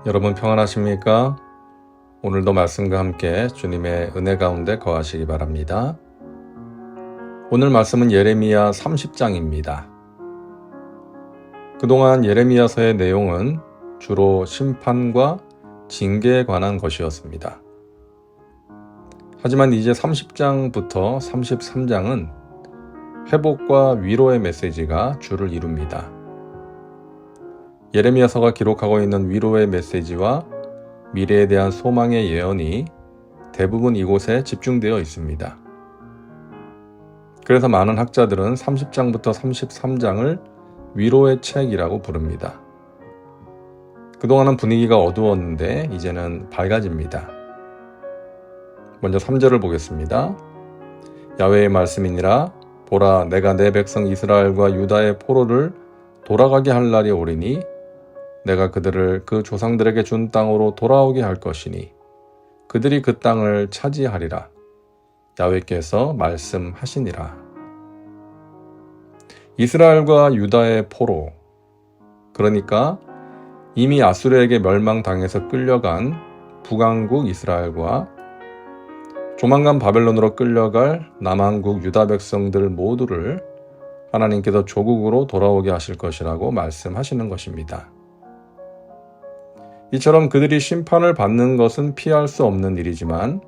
여러분 평안하십니까? 오늘도 말씀과 함께 주님의 은혜 가운데 거하시기 바랍니다. 오늘 말씀은 예레미야 30장입니다. 그동안 예레미야서의 내용은 주로 심판과 징계에 관한 것이었습니다. 하지만 이제 30장부터 33장은 회복과 위로의 메시지가 주를 이룹니다. 예레미야서가 기록하고 있는 위로의 메시지와 미래에 대한 소망의 예언이 대부분 이곳에 집중되어 있습니다. 그래서 많은 학자들은 30장부터 33장을 위로의 책이라고 부릅니다. 그동안은 분위기가 어두웠는데 이제는 밝아집니다. 먼저 3절을 보겠습니다. 야훼의 말씀이니라. 보라, 내가 내 백성 이스라엘과 유다의 포로를 돌아가게 할 날이 오리니 내가 그들을 그 조상들에게 준 땅으로 돌아오게 할 것이니 그들이 그 땅을 차지하리라. 야훼께서 말씀하시니라. 이스라엘과 유다의 포로, 그러니까 이미 아수르에게 멸망당해서 끌려간 북왕국 이스라엘과 조만간 바벨론으로 끌려갈 남왕국 유다 백성들 모두를 하나님께서 조국으로 돌아오게 하실 것이라고 말씀하시는 것입니다. 이처럼 그들이 심판을 받는 것은 피할 수 없는 일이지만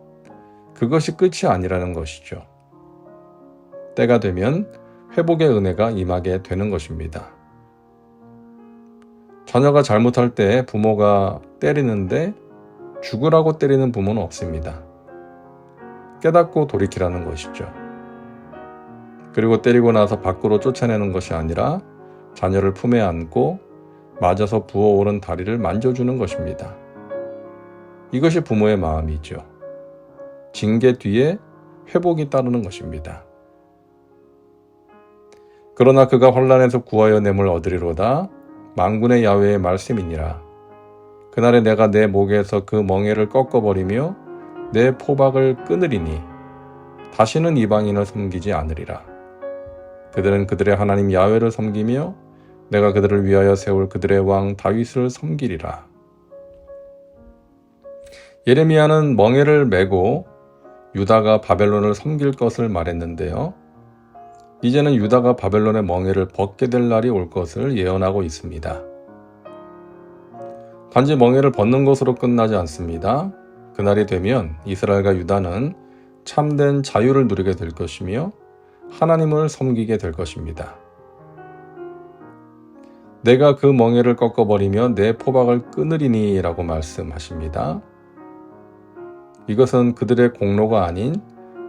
그것이 끝이 아니라는 것이죠. 때가 되면 회복의 은혜가 임하게 되는 것입니다. 자녀가 잘못할 때 부모가 때리는데 죽으라고 때리는 부모는 없습니다. 깨닫고 돌이키라는 것이죠. 그리고 때리고 나서 밖으로 쫓아내는 것이 아니라 자녀를 품에 안고 맞아서 부어오른 다리를 만져주는 것입니다. 이것이 부모의 마음이죠. 징계 뒤에 회복이 따르는 것입니다. 그러나 그가 환난에서 구하여 냄을 얻으리로다. 만군의 야훼의 말씀이니라. 그날에 내가 내 목에서 그 멍에를 꺾어버리며 내 포박을 끊으리니 다시는 이방인을 섬기지 않으리라. 그들은 그들의 하나님 야훼를 섬기며 내가 그들을 위하여 세울 그들의 왕 다윗을 섬기리라. 예레미야는 멍에를 메고 유다가 바벨론을 섬길 것을 말했는데요. 이제는 유다가 바벨론의 멍에를 벗게 될 날이 올 것을 예언하고 있습니다. 단지 멍에를 벗는 것으로 끝나지 않습니다. 그날이 되면 이스라엘과 유다는 참된 자유를 누리게 될 것이며 하나님을 섬기게 될 것입니다. 내가 그 멍에를 꺾어버리며 내 포박을 끊으리니 라고 말씀하십니다. 이것은 그들의 공로가 아닌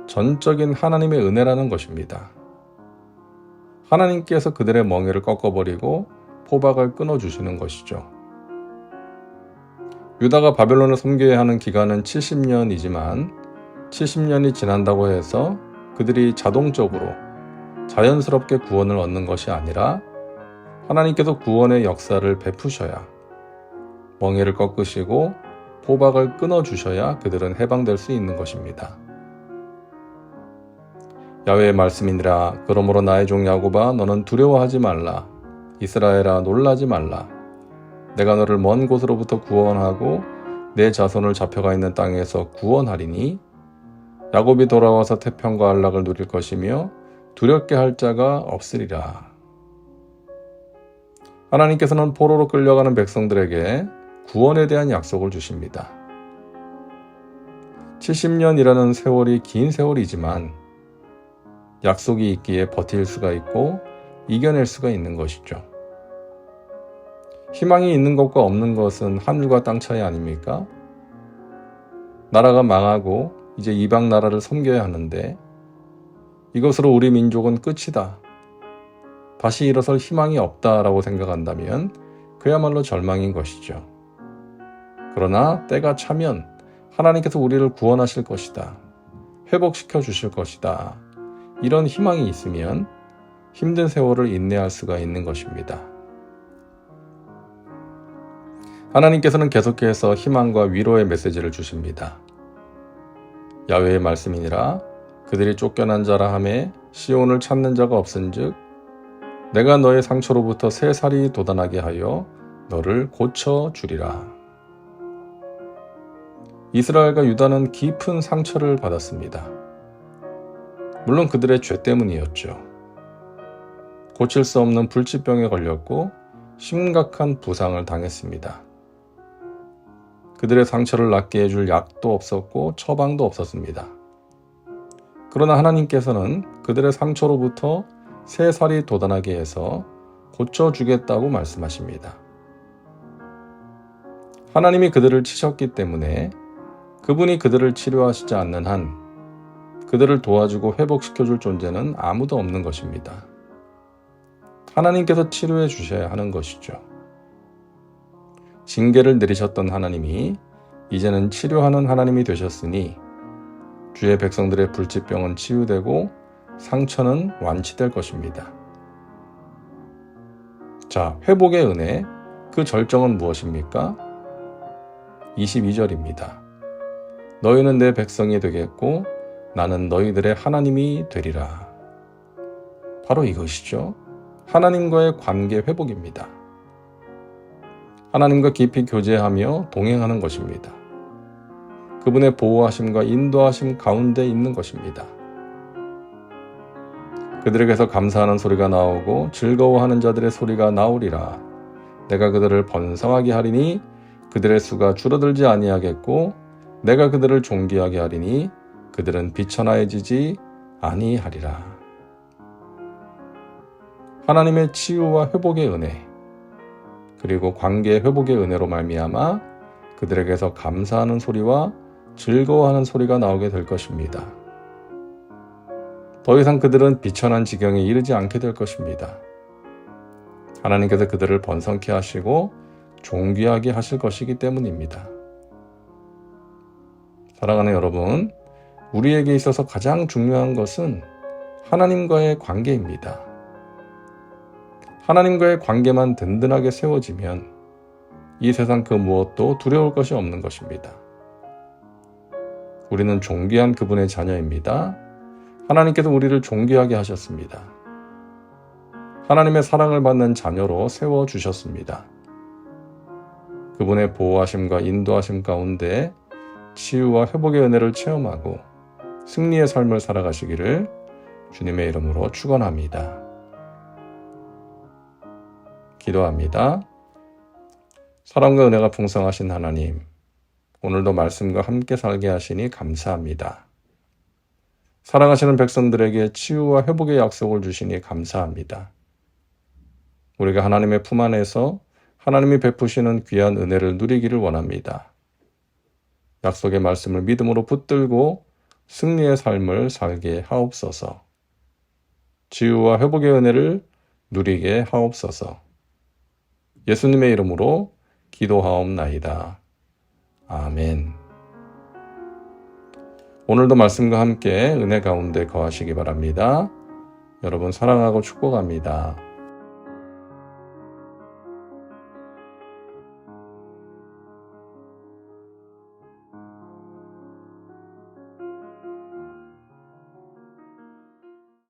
전적인 하나님의 은혜라는 것입니다. 하나님께서 그들의 멍에를 꺾어버리고 포박을 끊어주시는 것이죠. 유다가 바벨론을 섬겨야 하는 기간은 70년이지만 70년이 지난다고 해서 그들이 자동적으로 자연스럽게 구원을 얻는 것이 아니라 하나님께서 구원의 역사를 베푸셔야, 멍에를 꺾으시고 포박을 끊어주셔야 그들은 해방될 수 있는 것입니다. 야훼의 말씀이니라. 그러므로 나의 종 야곱아, 너는 두려워하지 말라. 이스라엘아, 놀라지 말라. 내가 너를 먼 곳으로부터 구원하고 내 자손을 잡혀가 있는 땅에서 구원하리니 야곱이 돌아와서 태평과 안락을 누릴 것이며 두렵게 할 자가 없으리라. 하나님께서는 포로로 끌려가는 백성들에게 구원에 대한 약속을 주십니다. 70년이라는 세월이 긴 세월이지만 약속이 있기에 버틸 수가 있고 이겨낼 수가 있는 것이죠. 희망이 있는 것과 없는 것은 하늘과 땅 차이 아닙니까? 나라가 망하고 이제 이방 나라를 섬겨야 하는데 이것으로 우리 민족은 끝이다. 다시 일어설 희망이 없다라고 생각한다면 그야말로 절망인 것이죠. 그러나 때가 차면 하나님께서 우리를 구원하실 것이다. 회복시켜 주실 것이다. 이런 희망이 있으면 힘든 세월을 인내할 수가 있는 것입니다. 하나님께서는 계속해서 희망과 위로의 메시지를 주십니다. 야훼의 말씀이니라. 그들이 쫓겨난 자라 하매 시온을 찾는 자가 없은즉 내가 너의 상처로부터 새 살이 돋아나게 하여 너를 고쳐주리라. 이스라엘과 유다는 깊은 상처를 받았습니다. 물론 그들의 죄 때문이었죠. 고칠 수 없는 불치병에 걸렸고 심각한 부상을 당했습니다. 그들의 상처를 낫게 해줄 약도 없었고 처방도 없었습니다. 그러나 하나님께서는 그들의 상처로부터 새 살이 돋아나게 해서 고쳐주겠다고 말씀하십니다. 하나님이 그들을 치셨기 때문에 그분이 그들을 치료하시지 않는 한 그들을 도와주고 회복시켜줄 존재는 아무도 없는 것입니다. 하나님께서 치료해 주셔야 하는 것이죠. 징계를 내리셨던 하나님이 이제는 치료하는 하나님이 되셨으니 주의 백성들의 불치병은 치유되고 상처는 완치될 것입니다. 자, 회복의 은혜, 그 절정은 무엇입니까? 22절입니다. 너희는 내 백성이 되겠고 나는 너희들의 하나님이 되리라. 바로 이것이죠. 하나님과의 관계 회복입니다. 하나님과 깊이 교제하며 동행하는 것입니다. 그분의 보호하심과 인도하심 가운데 있는 것입니다. 그들에게서 감사하는 소리가 나오고 즐거워하는 자들의 소리가 나오리라. 내가 그들을 번성하게 하리니 그들의 수가 줄어들지 아니하겠고 내가 그들을 존귀하게 하리니 그들은 비천하여지지 아니하리라. 하나님의 치유와 회복의 은혜, 그리고 관계 회복의 은혜로 말미암아 그들에게서 감사하는 소리와 즐거워하는 소리가 나오게 될 것입니다. 더 이상 그들은 비천한 지경에 이르지 않게 될 것입니다. 하나님께서 그들을 번성케 하시고 존귀하게 하실 것이기 때문입니다. 사랑하는 여러분, 우리에게 있어서 가장 중요한 것은 하나님과의 관계입니다. 하나님과의 관계만 든든하게 세워지면 이 세상 그 무엇도 두려울 것이 없는 것입니다. 우리는 존귀한 그분의 자녀입니다. 하나님께서 우리를 존귀하게 하셨습니다. 하나님의 사랑을 받는 자녀로 세워주셨습니다. 그분의 보호하심과 인도하심 가운데 치유와 회복의 은혜를 체험하고 승리의 삶을 살아가시기를 주님의 이름으로 축원합니다. 기도합니다. 사랑과 은혜가 풍성하신 하나님, 오늘도 말씀과 함께 살게 하시니 감사합니다. 사랑하시는 백성들에게 치유와 회복의 약속을 주시니 감사합니다. 우리가 하나님의 품 안에서 하나님이 베푸시는 귀한 은혜를 누리기를 원합니다. 약속의 말씀을 믿음으로 붙들고 승리의 삶을 살게 하옵소서. 치유와 회복의 은혜를 누리게 하옵소서. 예수님의 이름으로 기도하옵나이다. 아멘. 오늘도 말씀과 함께 은혜 가운데 거하시기 바랍니다. 여러분 사랑하고 축복합니다.